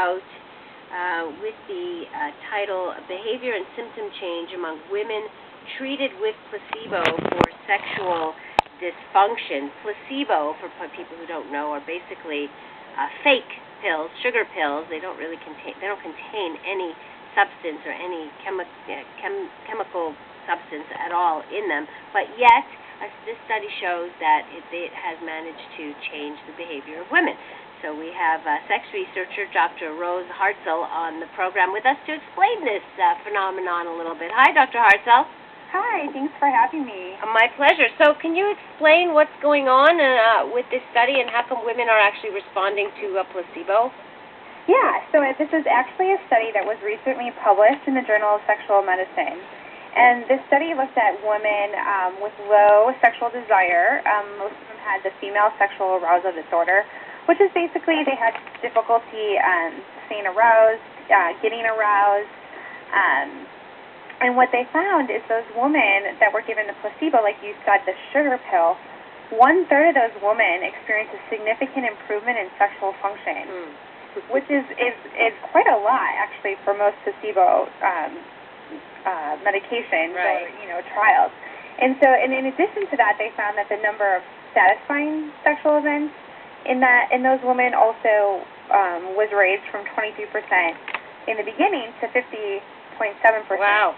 out with the title Behavior and Symptom Change Among Women Treated with Placebo for Sexual Dysfunction. Placebo, for people who don't know, are basically fake pills, sugar pills. They don't contain any substance or any chemical substance at all in them, but yet this study shows that it has managed to change the behavior of women. So we have sex researcher Dr. Rose Hartzell on the program with us to explain this phenomenon a little bit. Hi, Dr. Hartzell. Hi, thanks for having me. My pleasure. So can you explain what's going on with this study and how come women are actually responding to a placebo? Yeah, so this is actually a study that was recently published in the Journal of Sexual Medicine. And this study looked at women with low sexual desire. Most of them had the female sexual arousal disorder, which is basically they had difficulty staying aroused, getting aroused. And what they found is those women that were given the placebo, like you said, the sugar pill, 1/3 of those women experienced a significant improvement in sexual function, which is quite a lot, actually, for most placebo medications or trials. And so, and in addition to that, they found that the number of satisfying sexual events in those women also was raised from 23% in the beginning to 50.7%. Wow.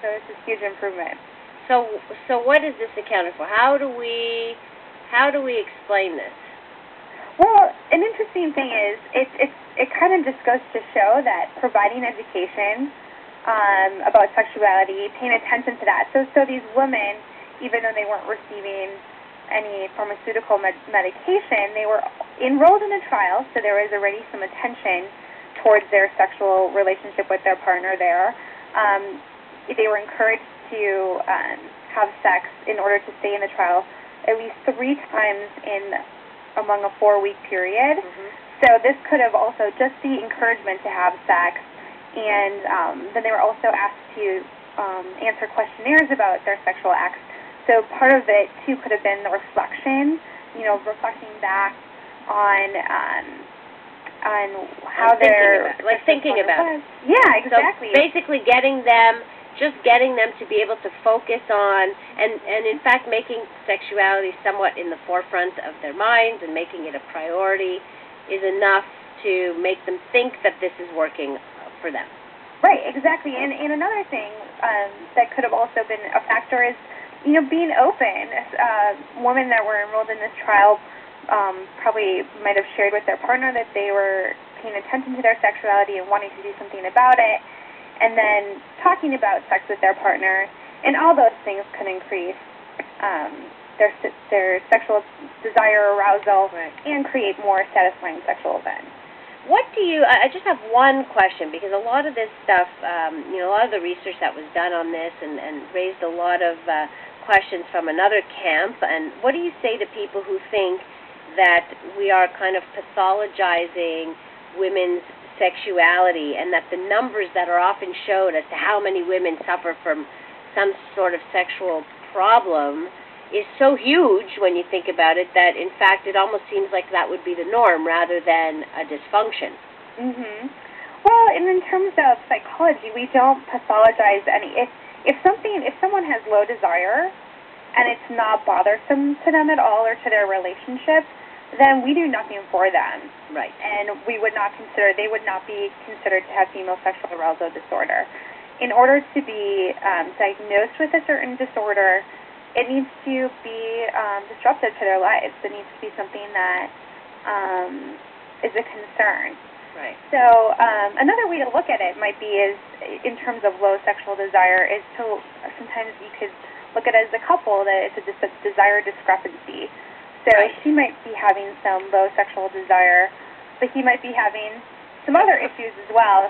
So it's a huge improvement. So what is this accounted for? How do we explain this? Well, an interesting thing is it kind of just goes to show that providing education about sexuality, paying attention to that. So these women, even though they weren't receiving any pharmaceutical medication, they were enrolled in a trial, so there was already some attention towards their sexual relationship with their partner there. They were encouraged to have sex in order to stay in the trial at least 3 times among a 4-week period. So this could have also just the encouragement to have sex, and then they were also asked to answer questionnaires about their sexual acts. So part of it, too, could have been the reflection, reflecting back on how they're... thinking about it. Yeah, exactly. So basically getting them to be able to focus on, and in fact making sexuality somewhat in the forefront of their minds and making it a priority is enough to make them think that this is working for them. Right, exactly. And another thing that could have also been a factor is, being open. Women that were enrolled in this trial probably might have shared with their partner that they were paying attention to their sexuality and wanting to do something about it, and then talking about sex with their partner, and all those things can increase their sexual desire, arousal, and create more satisfying sexual events. I just have one question, because a lot of this stuff, a lot of the research that was done on this and raised a lot of questions from another camp, and what do you say to people who think that we are kind of pathologizing women's sexuality, and that the numbers that are often showed as to how many women suffer from some sort of sexual problem is so huge when you think about it that, in fact, it almost seems like that would be the norm rather than a dysfunction. Well, and in terms of psychology, we don't pathologize any. If someone has low desire and it's not bothersome to them at all or to their relationship, then we do nothing for them. Right. And they would not be considered to have female sexual arousal disorder. In order to be diagnosed with a certain disorder, it needs to be disruptive to their lives. It needs to be something that is a concern. Right. So another way to look at it might be in terms of low sexual desire, is to sometimes you could look at it as a couple that it's a desire discrepancy. So she might be having some low sexual desire, but he might be having some other issues as well.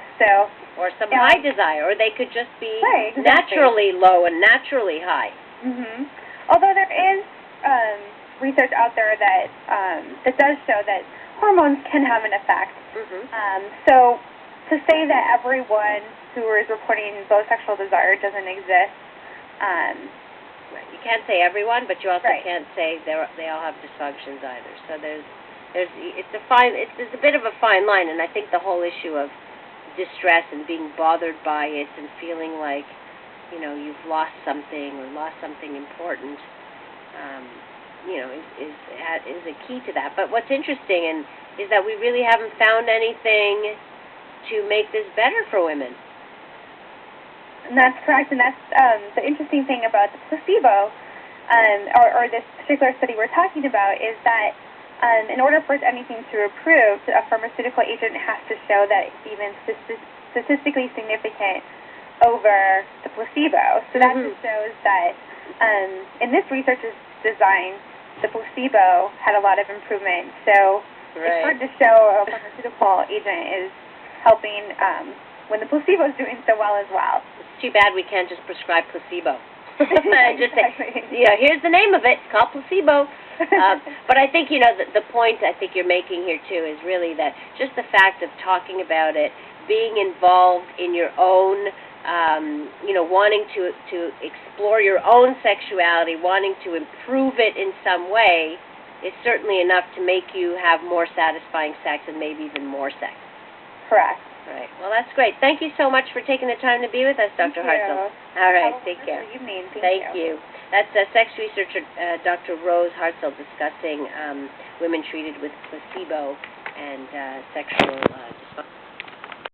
Or some high desire, or they could just be naturally low and naturally high. Although there is research out there that does show that hormones can have an effect. So to say that everyone who is reporting low sexual desire doesn't exist. You can't say everyone, but you also can't say they all have dysfunctions either. So there's there's a bit of a fine line, and I think the whole issue of distress and being bothered by it and feeling like, you've lost something or lost something important, is a key to that. But what's interesting is that we really haven't found anything to make this better for women. And that's correct, and that's the interesting thing about the placebo, or this particular study we're talking about, is that in order for anything to be approved, a pharmaceutical agent has to show that it's even statistically significant over the placebo. So that just shows that in this researcher's design, the placebo had a lot of improvement. So it's hard to show a pharmaceutical agent is helping when the placebo is doing so well as well. It's too bad we can't just prescribe placebo. Just say, here's the name of it. It's called placebo. But I think, the point I think you're making here, too, is really that just the fact of talking about it, being involved in your own, wanting to explore your own sexuality, wanting to improve it in some way, is certainly enough to make you have more satisfying sex and maybe even more sex. Correct. Right. Well, that's great. Thank you so much for taking the time to be with us, Dr. Hartzell. All right. Take care. Evening. Thank you. That's sex researcher Dr. Rose Hartzell discussing women treated with placebo and sexual dysfunction.